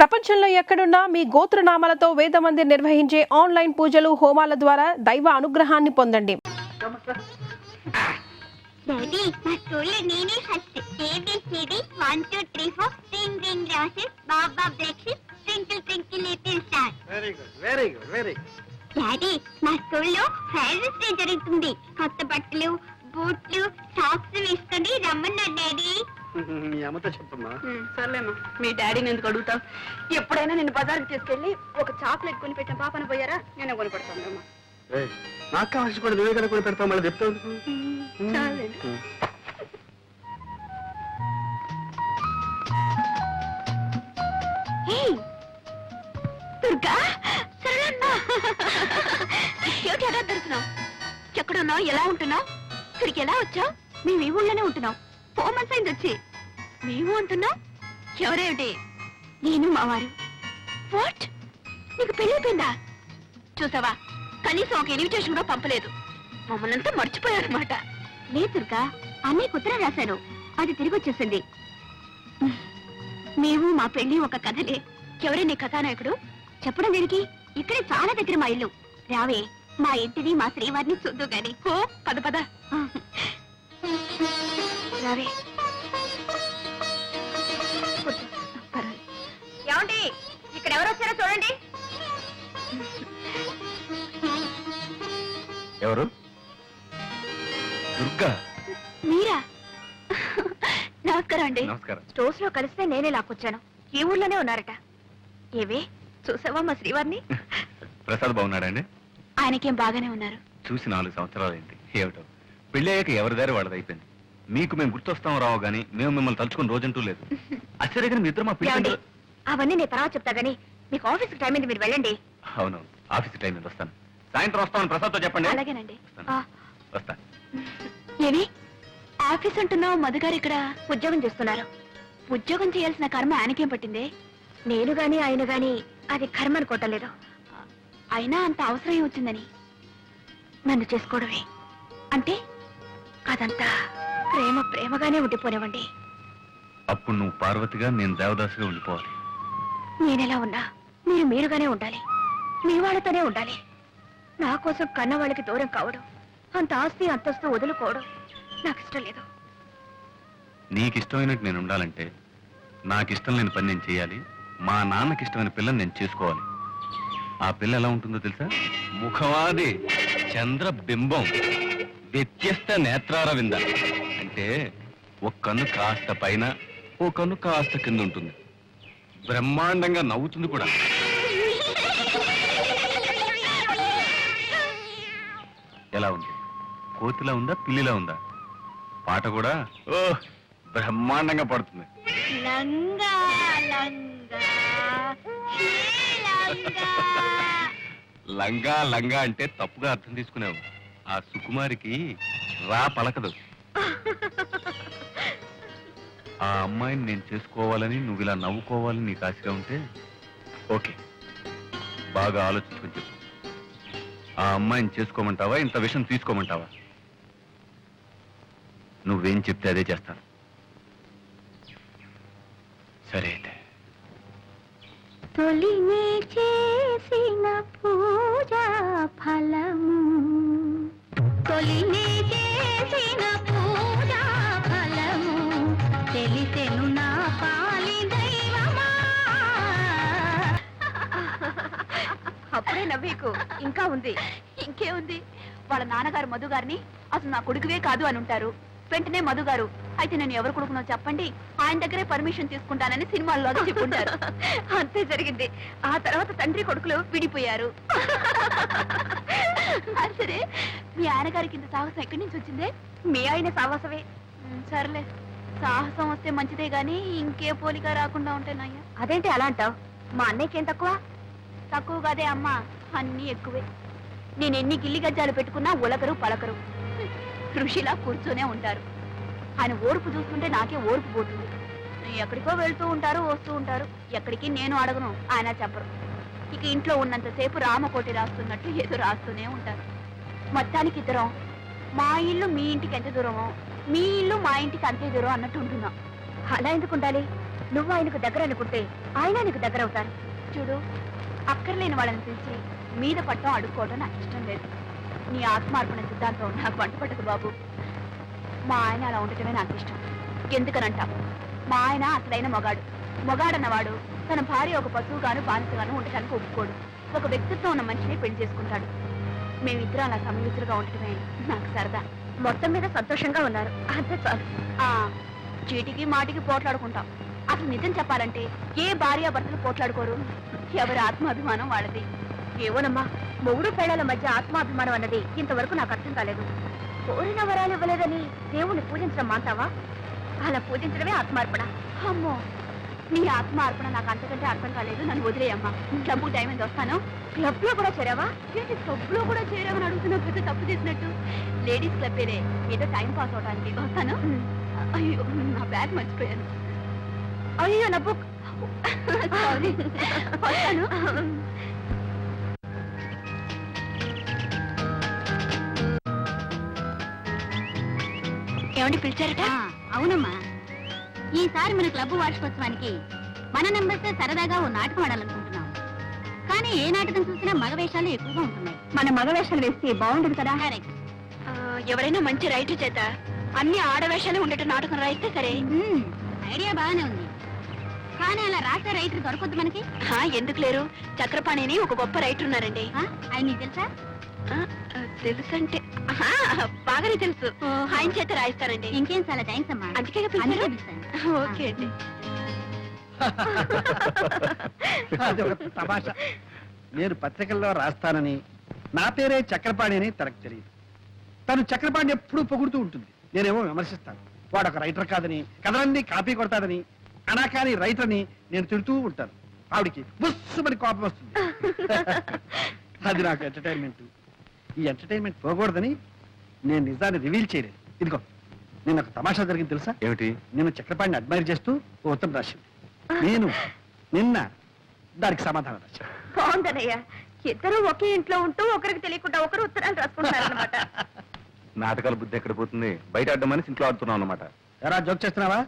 ప్రపంచంలో ఎక్కడున్నా మీ గోత్రనామాలతో వేదమందిర్ నిర్వహించే ఆన్లైన్ పూజలు హోమాల ద్వారా దైవ అనుగ్రహాన్ని పొందండి. డాడీ మా స్కూల్లో నేనే first. ABCD 1 2 3 4 ring ring glasses బాబా breakfast twinkle twinkle little star. Very good very good very good. Daddy మా స్కూల్లో ఫేర్వెల్ డే జరుగుతుంది. కొత్త బట్టలు బూట్లు సాక్స్ వేసుకొని రమ్మన్నారు డాడీ. మీ అమ్మతో చెప్పమ్మా. సర్లేమ్మా, మీ డాడీని ఎందుకు అడుగుతావు? ఎప్పుడైనా నిన్ను బజార్కి తీసుకెళ్లి ఒక చాక్లెట్ కొని పెట్టిన పాపను పోయారా? నేనే కొని పెడతాను అమ్మా. నాకు కావాల్సి కూడా నువ్వే కదా కొని పెడతావు, మళ్ళీ చెప్తావు. దుర్గా ఏమిటి ఎలా దొరుకుతున్నావు? ఎక్కడున్నావు? ఎలా ఉంటున్నావు? ఇక్కడికి ఎలా వచ్చావు? మేము ఈ ఊళ్ళోనే ఉంటున్నాం. 4 months అయింది వచ్చి. మేము అంటున్నావు? ఎవరేమిటి? నేను మావారు. వాట్? నీకు పెళ్ళైపోయిందా? చూసావా, కనీసం ఒక ఇన్విటేషన్ కూడా పంపలేదు. మమ్మల్ని అంతా మర్చిపోయారన్నమాట. లేదు దుర్గా, అన్నయ్య ఉత్తరం రాశాను, అది తిరిగి వచ్చేసింది. మేము మా పెళ్లి ఒక కథలే. ఎవరే నీ కథానాయకుడు? చెప్పడం దేనికి? ఇక్కడే చాలా దగ్గర మా ఇల్లు. రావే, మా ఇంటిని మా శ్రీవారిని చూద్దు గాని. ఓ పద పద రావే. ఏమండి, ఇక్కడ ఎవరు వచ్చారో చూడండి. ఎవరు? దుర్గా. మీరా? నమస్కారం అండి. నమస్కారం. స్టోర్స్ లో కలిస్తే నేనే లాక్కొచ్చాను. ఈ ఊర్లోనే ఉన్నారట. ఏవే, చూసావా మా శ్రీవారిని? ప్రసాద్ బాగున్నాడండి? ఆయనకేం బాగానే ఉన్నారు. చూసి 4 సంవత్సరాలైంది. ఏమిటో పెళ్ళి అయ్యాక ఎవరి దారి వాళ్ళది అయిపోయింది. మీకు మేము గుర్తొస్తాం రావు గానీ మేము మిమ్మల్ని తలుచుకుని రోజంటూ లేదు. ఆశ్చర్యంగా మీ ఇద్దరు మా ఏమండి, పిల్లలు. అవన్నీ నేను తర్వాత చెప్తా గానీ మీకు ఆఫీస్ టైం అయింది, మీరు వెళ్ళండి. అవును, ఆఫీస్ టైం మీద వస్తాను. సాయంత్రం వస్తామని ప్రసాద్తో చెప్పండి. అలాగేనండి. వస్తా. ఏవి ఆఫీస్ అంటున్నావు? మధుగారు ఇక్కడ ఉద్యోగం చేస్తున్నారు. ఉద్యోగం చేయాల్సిన కర్మ ఆయనకేం పట్టిందే? నేను గాని ఆయన గాని అది కర్మ అనుకోవటలేదు. అయినా అంత అవసరం ఏమొచ్చిందని నన్ను చేసుకోవడమే అంటే అదంతా ప్రేమ ప్రేమగానే ఉండిపోనివ్వండి. అప్పుడు నువ్వు పార్వతిగా, నేను దేవదాసుగా ఉండిపోవాలి. నేనెలా ఉన్నా మీరు మీరుగానే ఉండాలి. మీ వాళ్ళతోనే ఉండాలి. నా కోసం కన్న వాళ్ళకి దూరం కావడం, అంత ఆస్తి అంతస్తు వదులుకోవడం నాకు ఇష్టం లేదు. నీకు ఇష్టమైనట్టు నేను ఉండాలంటే నాకు ఇష్టం లేని పని నేను చేయాలి. మా నాన్నకి ఇష్టమైన పిల్లని నేను చేసుకోవాలి. ఆ పిల్ల ఎలా ఉంటుందో తెలుసా? ముఖవాది చంద్రబింబం, వ్యత్యస్త నేత్రారవింద. అంటే ఒక కన్ను కాస్త పైన, ఓ కన్ను కాస్త కింద ఉంటుంది. బ్రహ్మాండంగా నవ్వుతుంది కూడా. ఎలా ఉంది? కోతిలా ఉందా, పిల్లిలా ఉందా? పాట కూడా ఓ బ్రహ్మాండంగా పడుతుంది. లంగా లంగా లంగా లంగా అంటే తప్పుగా అర్థం తీసుకున్నావు. ఆ సుకుమారికి రా పలకదు. ఆ అమ్మాయిని నేను చేసుకోవాలని నువ్వు ఇలా నవ్వుకోవాలని నీకు ఆశగా ఉంటే ఓకే, బాగా ఆలోచించుకొని చెప్పు. ఆ అమ్మాయిని చేసుకోమంటావా, ఇంత విషయం తీసుకోమంటావా? నువ్వేం చెప్తే అదే చేస్తాను. సరే అయితే. తొలినే చేసిన పూజా ఫలము, తొలినే చేసిన పూజా ఫలము, తెలిసెను నా పాలి దైవమా. అప్పుడే నవ్వేకు, ఇంకా ఉంది. ఇంకేముంది? వాళ్ళ నాన్నగారు మధు గారిని అసలు నా కొడుకువే కాదు అని ఉంటారు. వెంటనే మధు గారు, అయితే నేను ఎవరు కొడుకునో చెప్పండి, ఆయన దగ్గరే పర్మిషన్ తీసుకుంటానని సినిమాల్లో చెప్పుకుంటారు. అంతే జరిగింది. ఆ తర్వాత తండ్రి కొడుకులు విడిపోయారు. సరే, మీ ఆయనగారికి ఇంత సాహసం ఎక్కడి నుంచి వచ్చిందే? మీ ఆయన సాహసమే. సర్లే, సాహసం వస్తే మంచిదే గాని ఇంకే పోలిక రాకుండా ఉంటేనయ్యా. అదేంటి అలా అంటావు? మా అన్నయ్యకేం తక్కువ? తక్కువ కాదే అమ్మా, అన్నీ ఎక్కువే. నేను ఎన్ని గిల్లి గజ్జాలు పెట్టుకున్నా ఉలకరు పలకరు, ఋషిలా కూర్చొనే ఉంటారు. ఆయన ఓర్పు చూస్తుంటే నాకే ఓర్పు పోతుంది. ఎక్కడికో వెళ్తూ ఉంటారు, వస్తూ ఉంటారు. ఎక్కడికి నేను అడగను, ఆయన చెప్పరు. ఇక ఇంట్లో ఉన్నంతసేపు రామకోటి రాస్తున్నట్టు ఏదో రాస్తూనే ఉంటారు. మొత్తానికి ఇద్దరం మా ఇల్లు మీ ఇంటికి ఎంత దూరమో, మీ ఇల్లు మా ఇంటికి అంతే దూరం అన్నట్టు ఉంటున్నాం. అలా ఎందుకు ఉండాలి? నువ్వు ఆయనకు దగ్గర అనుకుంటే ఆయన నీకు దగ్గర అవుతారు. చూడు, అక్కర్లేని వాళ్ళని పిలిచి మీద పట్టం అడుక్కోవడం నాకు ఇష్టం లేదు. నీ ఆత్మార్పణ సిద్ధాంతం నాకు వంట పట్టదు బాబు. మా ఆయన అలా ఉండటమే నాకు ఇష్టం. ఎందుకనంటాం, మా ఆయన అసలైన మొగాడన్నవాడు తన భార్య ఒక పశువుగాను బానిసగాను ఉండటానికి ఒప్పుకోడు. ఒక వ్యక్తిత్వం ఉన్న మనిషిని పెళ్లి చేసుకుంటాడు. మేమిద్దరం అలా సమయుతులుగా ఉండటమే నాకు సరదా. మొత్తం మీద సంతోషంగా ఉన్నారు, అంతే చాలు. చీటికి మాటికి పోట్లాడుకుంటాం. అసలు నిజం చెప్పాలంటే ఏ భార్యాభర్తలు పోట్లాడుకోరు. ఎవరి ఆత్మాభిమానం వాళ్ళది. ఏవోనమ్మా, మొగుడు పేడల మధ్య ఆత్మాభిమానం అన్నది ఇంతవరకు నాకు అర్థం కాలేదు. కోరిన వరాలు ఇవ్వలేదని దేవుణ్ణి పూజించడం మాంటావా? అలా పూజించడమే ఆత్మార్పణ. అమ్మో, నీ ఆత్మార్పణ నాకు అంతకంటే అర్థం కాలేదు. నన్ను వదిలేయమ్మా. క్లబ్ టైం ఎంత వస్తాను. క్లబ్ లో కూడా చేరావా? ఏంటి క్లబ్ లో కూడా చేరావని అడుగుతున్నావు? పెద్ద తప్పు చేసినట్టు. లేడీస్ క్లబ్ ఏదో టైం పాస్ అవడానికి వస్తాను. అయ్యో, నా బ్యాగ్ మర్చిపోయాను. అయ్యో, నా బుక్. సారీ, వస్తాను. ఏమండి పిలిచారట? అవునమ్మా, ఈసారి మన క్లబ్ వార్షికోత్సవానికి మన నంబర్స్ సరదాగా ఓ నాటకం ఆడాలనుకుంటున్నాం. కానీ ఏ నాటకం చూసినా మగ వేషాలు ఎక్కువగా ఉంటున్నాయి. మన మగ వేషాలు వేస్తే బాగుంటుంది కదా. కరెక్ట్. ఎవరైనా మంచి రైటర్ చేత అన్ని ఆడవేషాలు ఉండేట నాటకం రాయిస్తే సరే. ఐడియా బాగానే ఉంది, కానీ అలా రాసే రైటర్ దొరకొద్దు మనకి. ఎందుకు లేరు? చక్రపాణిని ఒక గొప్ప రైటర్ ఉన్నారండి. ఆయన నీకు తెలుసా? తెలుసంటే బాగానే తెలుసు. ఆయన చేత రాయిస్తారండి. ఇంకేం, చాలా థ్యాంక్స్ అమ్మా. అందుకే ఓకే అండి. అది ఒక తమాషా. నేను పత్రికల్లో రాస్తానని నా పేరే చక్రపాణి అని తనకు తెలియదు. తను చక్రపాణి ఎప్పుడూ పొగుడుతూ ఉంటుంది, నేనేమో విమర్శిస్తాను. వాడు ఒక రైటర్ కాదని, కథలన్నీ కాపీ కొడతాదని, అనాకాని రైటర్ అని నేను తిడుతూ ఉంటాను. ఆవిడికి బుస్సుమని కోపం వస్తుంది. అది నాకు ఎంటర్టైన్మెంట్. ఈ ఎంటర్టైన్మెంట్ పోకూడదని నేను నిజాన్ని రివీల్ చేయలేదు. ఇదిగో, నేను ఒక తమాషా జరిగింది తెలుసా? ఏమిటి? నేను చక్రపాణిని అడ్మైర్ చేస్తూ ఓ ఉత్తరం రాసింది. నేను నిన్న దానికి సమాధానం రాశాను. బాగుందనయ్యా, ఇద్దరు ఒకే ఇంట్లో ఉంటూ ఒకరికి తెలియకుండా ఒకరు ఉత్తరాలు రాసుకుంటారన్నమాట. నాటకాల బుద్ధి ఎక్కడ పోతుంది? బయట ఆడడం మనిషి ఇంట్లో ఆడుతున్నావు అనమాట. ఎరా, జోక్ చేస్తున్నావా?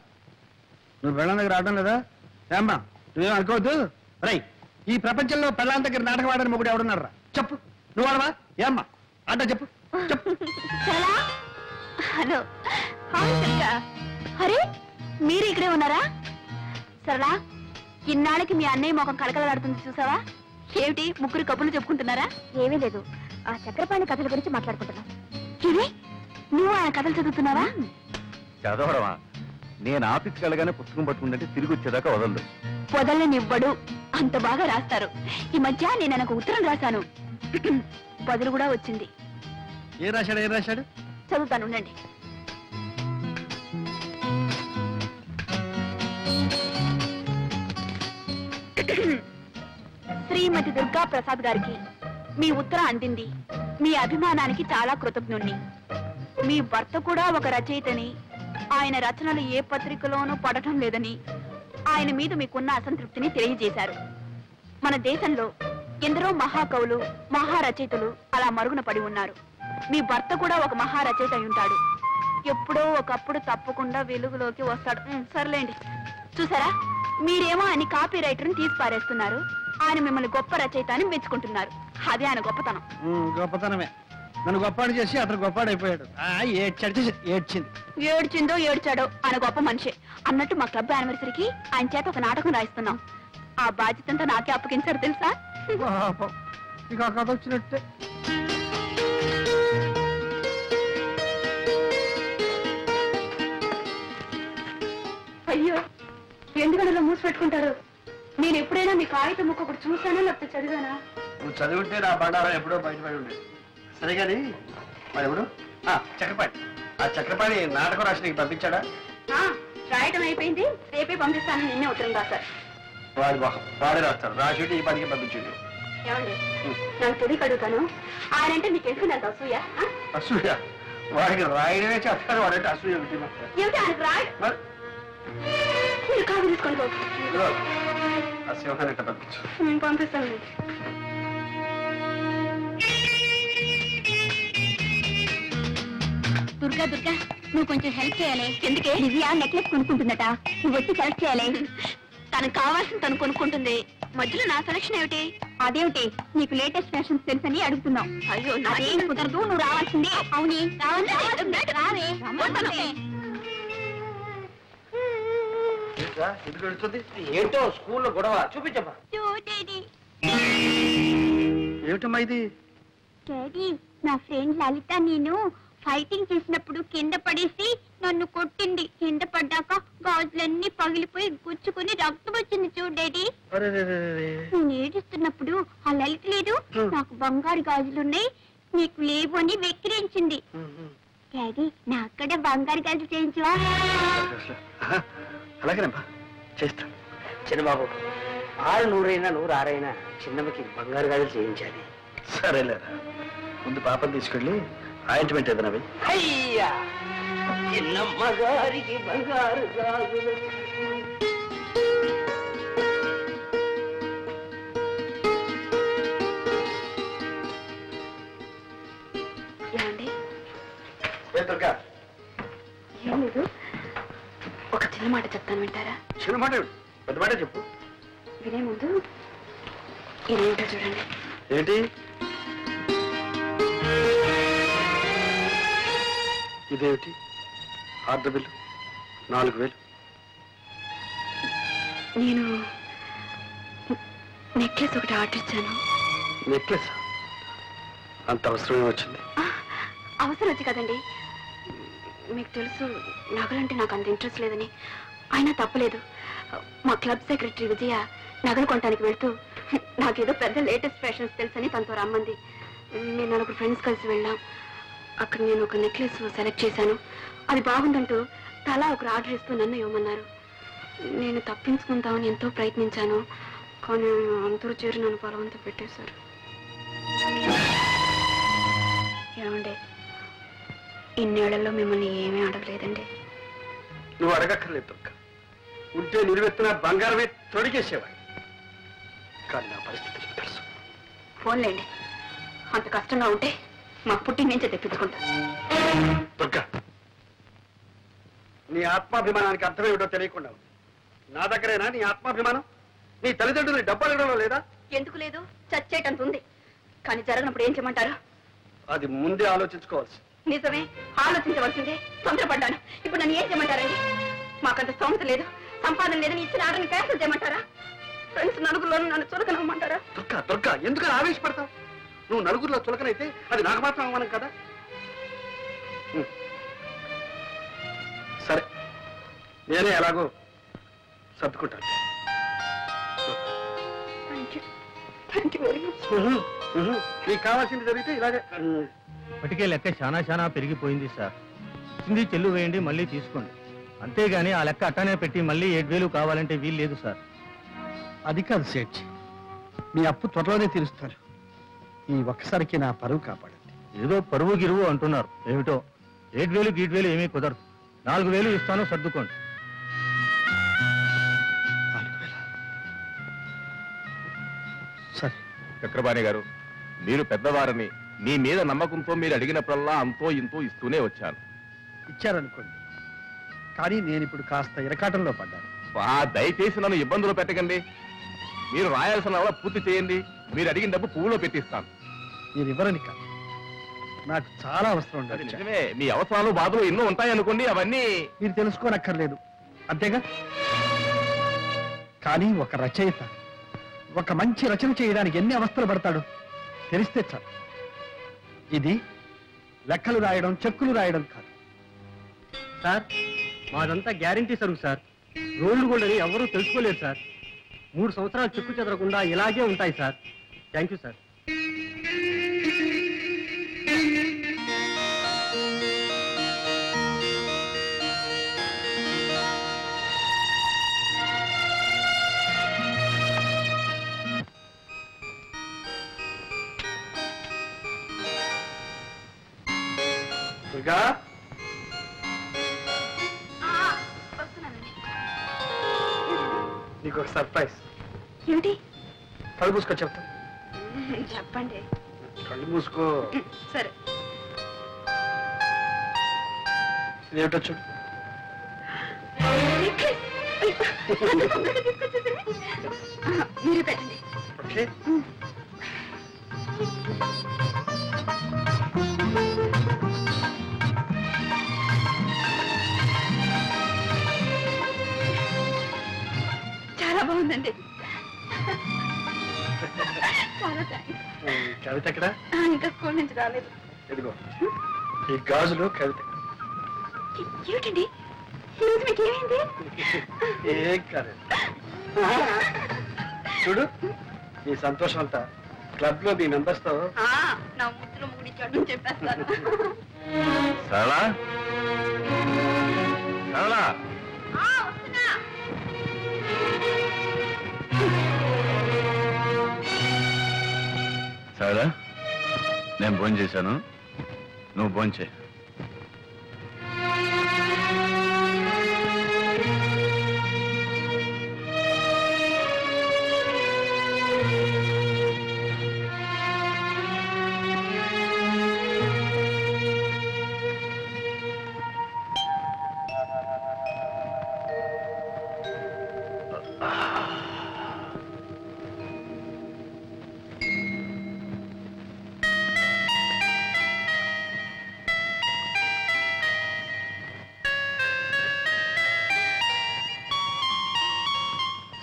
నువ్వు పెళ్ళాం దగ్గర ఆడడం లేదా? ఏమ్మా, నువ్వేం అనుకోవద్దు. రై, ఈ ప్రపంచంలో పెళ్ళాం దగ్గర నాటకం ఆడని మొగుడు ఎవడున్నారా? చెప్పు. నువ్వు ఆడవా? ఏమ్మా ఆట చెప్పు. చెప్పు. హలో, అరే మీరు ఇక్కడే ఉన్నారా? సరళా, ఇన్నాళ్ళకి మీ అన్నయ్య మొఖం కలకలాడుతుంది చూసావా? ఏమిటి, ముగ్గురు కబుర్లు చెప్పుకుంటున్నారా? ఏమీ లేదు, ఆ చక్రపాణి కథల గురించి మాట్లాడుకుంటున్నాం. ఇది నువ్వు ఆయన కథలు చదువుతున్నావా? చదవడమా? నేను ఆఫీస్కి వెళ్ళగానే పుస్తకం పట్టుకుంటే తిరిగి వచ్చేదాకా వదలదు. వదలనివ్వడు, అంత బాగా రాస్తారు. ఈ మధ్య నేను ఆయనకు ఉత్తరం రాశాను, బదులు కూడా వచ్చింది. ఏం రాశాడు? చదువుతాను, ఉండండి. శ్రీమతి దుర్గా ప్రసాద్ గారికి మీ ఉత్తరం అందింది. మీ అభిమానానికి చాలా కృతజ్ఞుణ్ణి. మీ భర్త కూడా ఒక రచయితని, ఆయన రచనలు ఏ పత్రికలోనూ పడటం లేదని, ఆయన మీద మీకున్న అసంతృప్తిని తెలియజేశారు. మన దేశంలో ఎందరో మహాకవులు, మహారచయితలు అలా మరుగున పడి ఉన్నారు. మీ భర్త కూడా ఒక మహారచయిత అయి ఉంటాడు. ఎప్పుడో ఒకప్పుడు తప్పకుండా వెలుగులోకి వస్తాడు. సర్లేండి. చూసారా, మీరేమో ఆయన కాపీ రైటర్ని తీసి పారేస్తున్నారు. ఆయన మిమ్మల్ని గొప్ప రచయిత అని మెచ్చుకుంటున్నారు. అదే ఆయన గొప్పతనం. గొప్పతనమే. నన్ను గొప్పాడు చేసి అతను గొప్పాడైపోయాడు. ఏడ్చిందో ఏడ్చాడో ఆయన గొప్ప మనిషి. అన్నట్టు మా క్లబ్ యానివర్సరీకి ఆయన చేత ఒక నాటకం రాయిస్తున్నాం. ఆ బాధ్యతంతా నాకే అప్పగించారు తెలుసా? ఇక కథ వచ్చినట్టే. అయ్యో, ఎందుకనలో మూసి పెట్టుకుంటారు? నేను ఎప్పుడైనా మీ కాగితం ముక్క ఒకటి చూసానా లేకపోతే చదివానా? నువ్వు చదివితే నా బండారం ఎప్పుడో బయటపడి ఉండేది. సరే కానీ మరి ఎవడు? చక్రపాణి. ఆ చక్రపాణి నాటకం రాసి నీకు పంపించాడా? రాయటం అయిపోయింది, రేపే పంపిస్తానని నిన్నే ఉత్తరం రాశారు. వాడి మొహం వాడే రాస్తాడు. రాసి ఈ పనికి పంపించండి. ఏమండి, నాకు తెలియక అడుగుతాను, ఆయన అంటే మీకు ఎందుకు అసూయ? అసూయ? వాడికి రాయడమే చేస్తాడు, వాడంటే అసూయ ఒకటి. ఏమిటి ఆయనకు రాయ్? మీరు కాదు తీసుకొని ఆ సింహాన్ని పంపించు. నేను పంపిస్తాను. దుర్గా, నువ్వు కొంచెం హెల్ప్ చేయాలి. ఎందుకే? దివ్య నెక్లెస్ కొనుక్కుంటుందట, నువ్వు వచ్చి సెలెక్ట్ చేయాలి. తనకు కావాల్సిన తను కొనుక్కుంటుంది. మధ్యలో నా సెలక్షన్ ఏమిటి? అదేమిటి నీకు లేటెస్ట్ ఫ్యాషన్స్ తెలుసని అడుగుతున్నావు. అయ్యో అదేం కుదరదు, నువ్వు రావాల్సిందే. అవునే రావే. ఎందుకు వెళుతుంది? ఏంటో స్కూల్లో గొడవ. చూపించమ్మా. ఏమిటమ్మా ఇది? డాడీ, నా ఫ్రెండ్ లలిత నేను ఫైటింగ్ చేసినప్పుడు కింద పడేసి నన్ను కొట్టింది. కింద పడ్డాక గాజులన్నీ పగిలిపోయి గుచ్చుకుని రక్తం వచ్చింది చూడు డాడీ. నేను ఏడుస్తున్నప్పుడు ఆ లలిత లేదు, నాకు బంగారు గాజులున్నాయి నీకు లేవు అని వెక్కిరించింది. డాడీ, నా అక్కడ బంగారు గాజులు చేయించవా? అలాగేనమ్మా, చేస్తా. చిన్నబాబు, 600 106 చిన్నమ్మకి బంగారు గాజులు చేయించాలి. సరేలేరా, ముందు పాపని తీసుకెళ్ళి ఆయింట్మెంట్ ఏదైనా వెయ్యి. అయ్యా, చిన్నమ్మ గారికి బంగారు గాజులు. ఏమండి? దుర్గా, ఏం లేదు, ఒక చిన్న మాట చెప్తాను, వింటారా? చిన్న మాట ఏమిటి? పెద్ద మాట చెప్పు. వినే ముందు ఇదేమిటో చూడండి. ఏంటి ఇదేమిటి? Order bill 4000. నేను నెక్లెస్ ఒకటి ఆర్డర్ ఇచ్చాను. నెక్లెస్? అంత అవసరమే వచ్చింది? అవసరం వచ్చి కదండి, మీకు తెలుసు నగలంటే నాకు అంత ఇంట్రెస్ట్ లేదని. అయినా తప్పలేదు. మా క్లబ్ సెక్రటరీ విజయ నగలు కొనడానికి వెళ్తూ నాకేదో పెద్ద లేటెస్ట్ ఫ్యాషన్స్ తెలుసని తనతో రమ్మంది. నేను 4 ఫ్రెండ్స్ కలిసి వెళ్ళాం. అక్కడ నేను ఒక నెక్లెస్ సెలెక్ట్ చేశాను. అది బాగుందంటూ తలా ఒకరు ఆర్డర్ ఇస్తూ నన్ను ఇవ్వమన్నారు. నేను తప్పించుకుందామని ఎంతో ప్రయత్నించాను, కానీ అందరూ చేరి నన్ను బలవంతం పెట్టేశారు. ఏమండి, ఇన్నేళ్లలో మిమ్మల్ని ఏమీ అడగలేదండి. నువ్వు అడగక్కర్లేదు దుర్గా. ఉంటే నిలువెత్తున బంగారమే తొడిగేసేవాడు. కానీ నా పరిస్థితి నీకు తెలుసు. ఫోన్లేండి, అంత కష్టంగా ఉంటే మా పుట్టి నుంచే తెప్పించుకుంటా. దుర్గా, నీ ఆత్మాభిమానానికి అర్థమేమిటో తెలియకుండా ఉంది. నా దగ్గరేనా నీ ఆత్మాభిమానం? నీ తల్లిదండ్రులు డబ్బు అడగడంలో లేదా? ఎందుకు లేదు, చచ్చేటంత ఉంది. కానీ జరగనప్పుడు ఏం చేయమంటారు? అది ముందే ఆలోచించుకోవాల్సి. నిజమే, ఆలోచించవలసిందే. తొందరపడ్డాను. ఇప్పుడు నన్ను ఏం చేయమంటారండి? మాకంత స్తోమత లేదు, సంపాదన లేదని ఇచ్చిన ఆర్డర్ని క్యాన్సిల్ చేయమంటారా? ఫ్రెండ్స్ నలుగురిలోనూ నన్ను చులకనమ్మంటారా? దుర్గా, దుర్గా, ఎందుకని ఆవేశపడతావు? నువ్వు నలుగురిలో చులకనైతే అది నాకు మాత్రం అవమానం కదా. సరే, నేనే ఎలాగో సర్దుకుంటాను. Thank you very much. నీకు కావాల్సింది జరిగితే ఇలాగే. ఇప్పటికే లెక్క చాలా పెరిగిపోయింది సార్. హిందీ చెల్లు వేయండి, మళ్ళీ తీసుకోండి. అంతేగాని ఆ లెక్క అట్టానే పెట్టి మళ్ళీ 7000 కావాలంటే వీలు లేదు సార్. అది కాదు సేఠ్, మీ అప్పు త్వరలోనే తీరుస్తారు. ఈ ఒక్కసారికి నా పరువు కాపాడండి. ఏదో పరువు గిరువు అంటున్నారు. ఏమిటో 7000 ఏమీ కుదరదు. 4000 ఇస్తాను, సర్దుకోండి. 4000. సరే. చక్రపాణి గారు, మీరు పెద్దవారని మీ మీద నమ్మకంతో మీరు అడిగినప్పుడల్లా అంతో ఇంతో ఇస్తూనే వచ్చాను. ఇచ్చారనుకోండి, కానీ నేను ఇప్పుడు కాస్త ఇరకాటంలో పడ్డాను. దయచేసి నన్ను ఇబ్బందులు పెట్టకండి. మీరు రాయాల్సిన అలా పూర్తి చేయండి. మీరు అడిగిన డబ్బు పువ్వులో పెట్టిస్తాను. మీరు ఇవ్వరని కాదు, నాకు చాలా అవసరం అది ఉండదు. నిజమే, మీ అవసరాలు బాధలు ఎన్నో ఉంటాయనుకోండి, అవన్నీ మీరు తెలుసుకోనక్కర్లేదు, అంతేగా. కానీ ఒక రచయిత ఒక మంచి రచన చేయడానికి ఎన్ని అవస్థలు పడతాడు తెలిస్తే చాలు. ఇది లెక్కలు రాయడం, చెక్కులు రాయడం కాదు. సార్, మాదంతా గ్యారంటీ సరుకు సార్. రోడ్లు గోల్డ్ అని ఎవరూ తెలుసుకోలేరు సార్. 3 సంవత్సరాలు చెక్కు చెదరకుండా ఇలాగే ఉంటాయి sir. Thank you sir. Durga, వస్తున్నానండి. నీకు ఒక సర్ప్రైజ్. ఏమిటి? కళ్ళు మూసుకో, చెప్తా. చెప్పండి. కళ్ళు మూసుకో. సరే. ఇదేమిటో చూడు. నెక్లెస్. అయ్యో, అంత తొందరగా తీసుకొచ్చేసారు. మీరు పెట్టండి. ఓకే చాలా బాగుందండి. చాలా థ్యాంక్స్. కవిత ఎక్కడ ఇంకా స్కూల్ నుంచి రాలేదు. ఇదిగో ఈ గాజులు కవిత. ఏమిటండి ఈరోజు మీకు ఏమైంది? ఏం కాదు చూడు ఈ సంతోషం అంతా క్లబ్ లో మీ మెంబర్స్ తో నా ముద్దులో ముగిడిచాడు చెప్పేస్తాను. సరళా సరళా వస్తున్నా. సరళా నేను భోజనం చేశాను, నువ్వు భోజనం చేయి.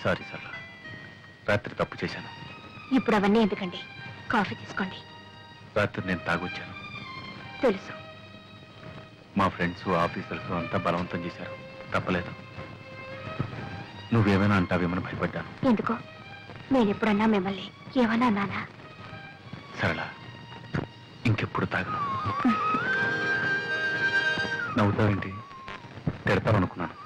సారీ సరళా, రాత్రి తప్పు చేశాను. ఇప్పుడు అవన్నీ ఎందుకండి, కాఫీ తీసుకోండి. రాత్రి నేను తాగొచ్చాను. తెలుసు. మా ఫ్రెండ్స్ ఆఫీసర్స్ అంతా బలవంతం చేశారు, తప్పలేదు. నువ్వేమైనా అంటావేమని భయపడ్డాను. ఎందుకో నేను ఎప్పుడన్నా మిమ్మల్ని ఏమన్నా అన్నానా? సరళ, ఇంకెప్పుడు తాగను. నవ్వుతావేంటి? తిడతావనుకున్నాను.